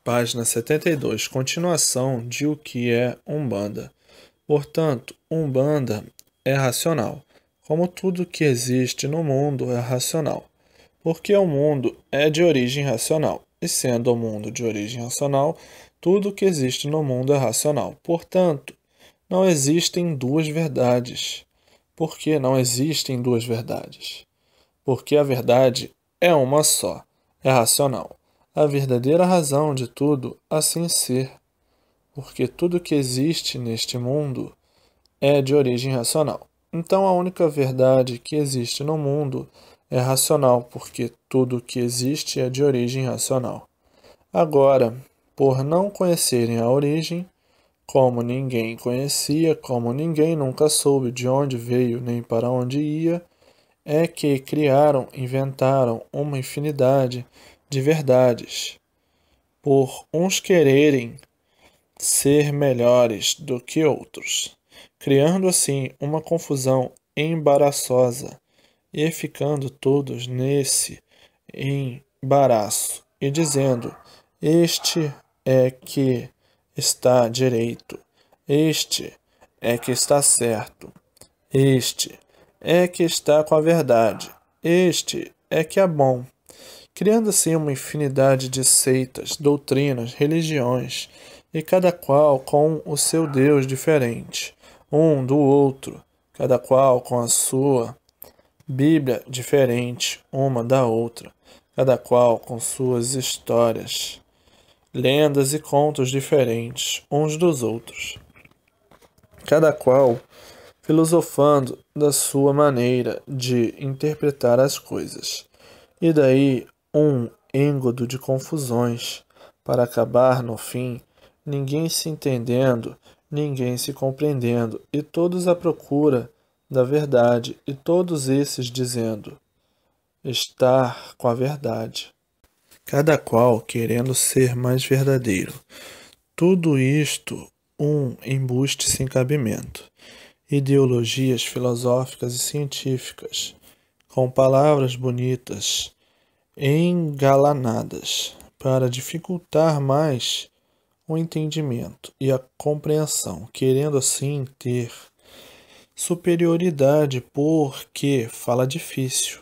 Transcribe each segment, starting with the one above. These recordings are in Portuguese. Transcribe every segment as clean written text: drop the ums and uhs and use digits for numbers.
Página 72. Continuação de o que é Umbanda. Portanto, Umbanda é racional, como tudo que existe no mundo é racional, porque o mundo é de origem racional, e sendo o mundo de origem racional, tudo que existe no mundo é racional. Portanto, não existem duas verdades. Por que não existem duas verdades? Porque a verdade é uma só, é racional. A verdadeira razão de tudo assim ser, porque tudo que existe neste mundo é de origem racional. Então a única verdade que existe no mundo é racional, porque tudo que existe é de origem racional. Agora, por não conhecerem a origem, como ninguém conhecia, como ninguém nunca soube de onde veio nem para onde ia, é que criaram, inventaram uma infinidade de verdades, por uns quererem ser melhores do que outros, criando assim uma confusão embaraçosa e ficando todos nesse embaraço e dizendo: este é que está direito, este é que está certo, este é que está com a verdade, este é que é bom, criando assim uma infinidade de seitas, doutrinas, religiões, e cada qual com o seu Deus diferente, um do outro, cada qual com a sua Bíblia diferente uma da outra, cada qual com suas histórias, lendas e contos diferentes uns dos outros, cada qual filosofando da sua maneira de interpretar as coisas. E daí um êngodo de confusões, para acabar no fim, ninguém se entendendo, ninguém se compreendendo, e todos à procura da verdade, e todos esses dizendo estar com a verdade, cada qual querendo ser mais verdadeiro. Tudo isto um embuste sem cabimento. Ideologias filosóficas e científicas, com palavras bonitas, engalanadas, para dificultar mais o entendimento e a compreensão, querendo assim ter superioridade porque fala difícil,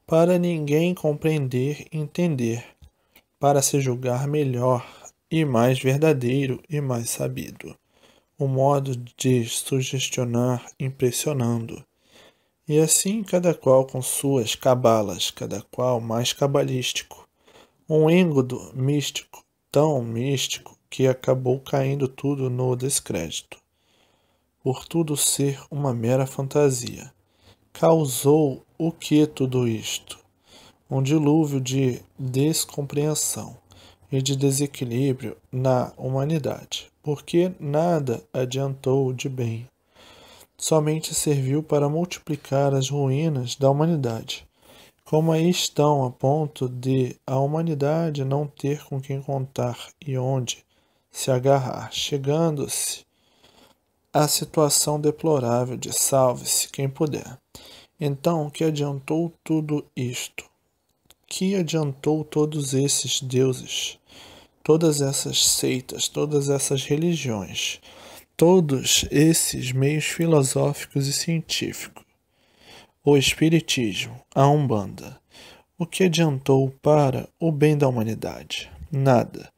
para ninguém compreender e entender, para se julgar melhor e mais verdadeiro e mais sabido. O modo de sugestionar impressionando. E assim cada qual com suas cabalas, cada qual mais cabalístico. Um êngodo místico, tão místico que acabou caindo tudo no descrédito. Por tudo ser uma mera fantasia. Causou o que tudo isto? Um dilúvio de descompreensão e de desequilíbrio na humanidade, porque nada adiantou de bem. Somente serviu para multiplicar as ruínas da humanidade, como aí estão a ponto de a humanidade não ter com quem contar e onde se agarrar, chegando-se à situação deplorável de salve-se quem puder. Então, que adiantou tudo isto? Que adiantou todos esses deuses, todas essas seitas, todas essas religiões, todos esses meios filosóficos e científicos, o Espiritismo, a Umbanda? O que adiantou para o bem da humanidade? Nada,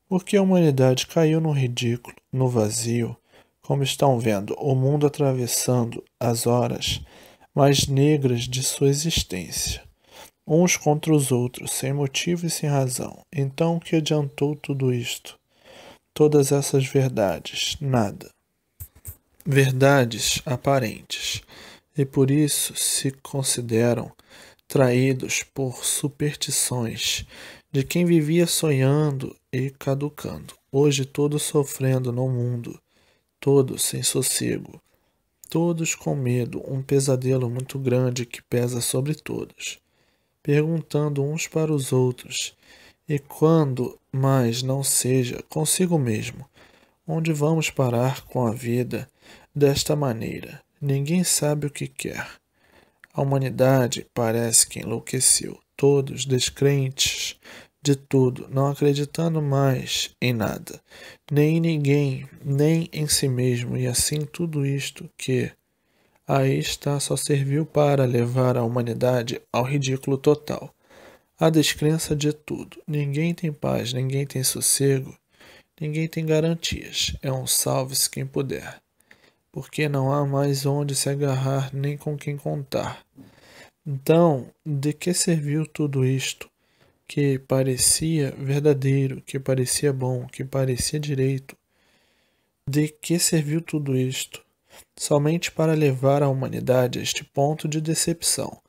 porque a humanidade caiu no ridículo, no vazio, como estão vendo o mundo atravessando as horas mais negras de sua existência, uns contra os outros, sem motivo e sem razão. Então, o que adiantou tudo isto? Todas essas verdades? Nada. Verdades aparentes, e por isso se consideram traídos por superstições de quem vivia sonhando e caducando, hoje todos sofrendo no mundo, todos sem sossego, todos com medo, um pesadelo muito grande que pesa sobre todos, perguntando uns para os outros, e quando mais não seja consigo mesmo, onde vamos parar com a vida desta maneira? Ninguém sabe o que quer. A humanidade parece que enlouqueceu, todos descrentes de tudo, não acreditando mais em nada, nem em ninguém, nem em si mesmo, e assim tudo isto que aí está só serviu para levar a humanidade ao ridículo total. A descrença de tudo. Ninguém tem paz, ninguém tem sossego, ninguém tem garantias. É um salve-se quem puder, porque não há mais onde se agarrar nem com quem contar. Então, de que serviu tudo isto? Que parecia verdadeiro, que parecia bom, que parecia direito. De que serviu tudo isto? Somente para levar a humanidade a este ponto de decepção,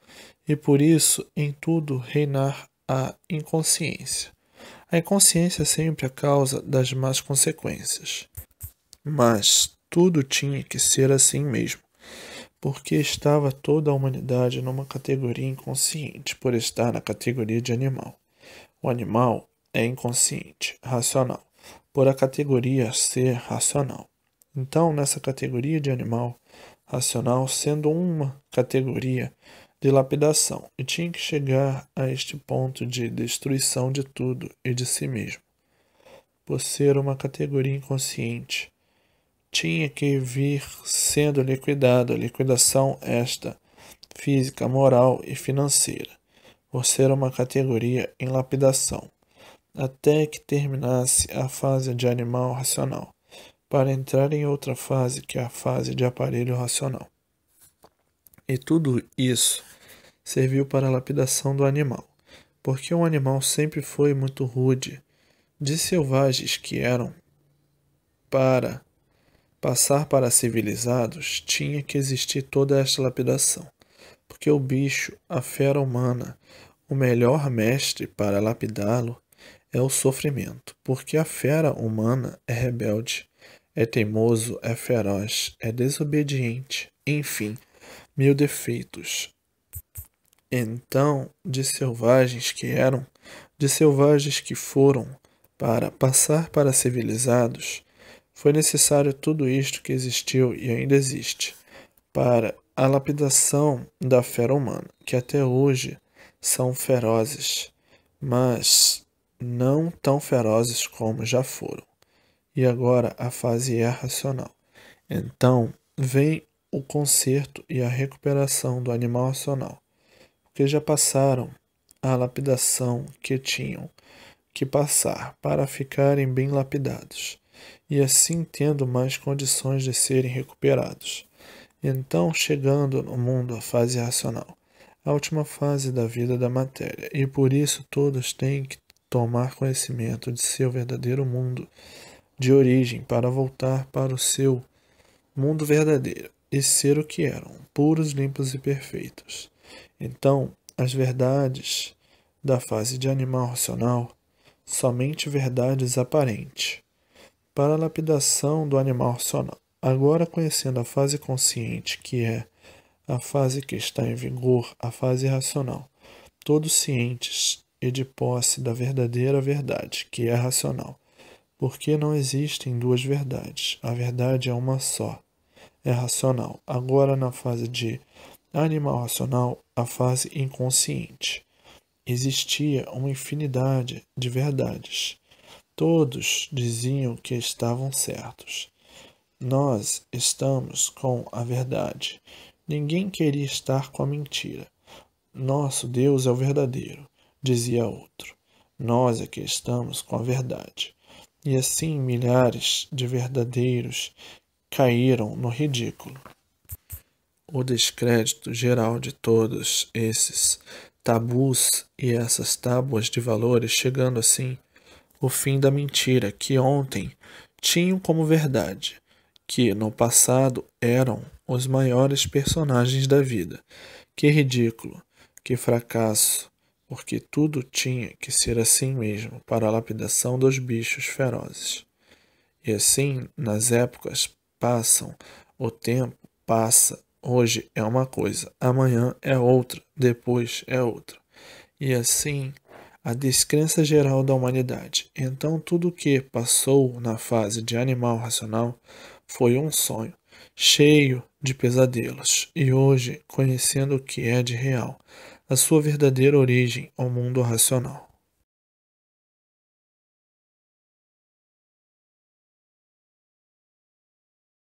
e por isso em tudo reinar a inconsciência. A inconsciência é sempre a causa das más consequências. Mas tudo tinha que ser assim mesmo, porque estava toda a humanidade numa categoria inconsciente, por estar na categoria de animal. O animal é inconsciente, racional, por a categoria ser racional. Então, nessa categoria de animal racional, sendo uma categoria de lapidação, e tinha que chegar a este ponto de destruição de tudo e de si mesmo. Por ser uma categoria inconsciente, tinha que vir sendo liquidado, a liquidação esta, física, moral e financeira, por ser uma categoria em lapidação, até que terminasse a fase de animal racional, para entrar em outra fase, que é a fase de aparelho racional. E tudo isso serviu para a lapidação do animal, porque o animal sempre foi muito rude, de selvagens que eram. Para passar para civilizados, tinha que existir toda esta lapidação, porque o bicho, a fera humana, o melhor mestre para lapidá-lo é o sofrimento, porque a fera humana é rebelde, é teimoso, é feroz, é desobediente, enfim, mil defeitos. Então, de selvagens que eram, de selvagens que foram, para passar para civilizados, foi necessário tudo isto que existiu e ainda existe, para a lapidação da fera humana, que até hoje são ferozes, mas não tão ferozes como já foram. E agora a fase é racional. Então, vem o conserto e a recuperação do animal racional, porque já passaram a lapidação que tinham que passar para ficarem bem lapidados, e assim tendo mais condições de serem recuperados. Então, chegando no mundo à fase racional, a última fase da vida da matéria, e por isso todos têm que tomar conhecimento de seu verdadeiro mundo de origem para voltar para o seu mundo verdadeiro e ser o que eram, puros, limpos e perfeitos. Então, as verdades da fase de animal racional, somente verdades aparentes, para a lapidação do animal racional. Agora, conhecendo a fase consciente, que é a fase que está em vigor, a fase racional, todos cientes e de posse da verdadeira verdade, que é racional, porque não existem duas verdades, a verdade é uma só, é racional. Agora, na fase de animal racional, a fase inconsciente, existia uma infinidade de verdades. Todos diziam que estavam certos. Nós estamos com a verdade. Ninguém queria estar com a mentira. Nosso Deus é o verdadeiro, dizia outro. Nós é que estamos com a verdade. E assim milhares de verdadeiros caíram no ridículo. O descrédito geral de todos esses tabus e essas tábuas de valores, chegando assim o fim da mentira que ontem tinham como verdade, que no passado eram os maiores personagens da vida. Que ridículo, que fracasso, porque tudo tinha que ser assim mesmo para a lapidação dos bichos ferozes. E assim, nas épocas passam, o tempo passa, hoje é uma coisa, amanhã é outra, depois é outra. E assim, a descrença geral da humanidade. Então, tudo o que passou na fase de animal racional foi um sonho, cheio de pesadelos, e hoje, conhecendo o que é de real, a sua verdadeira origem ao mundo racional.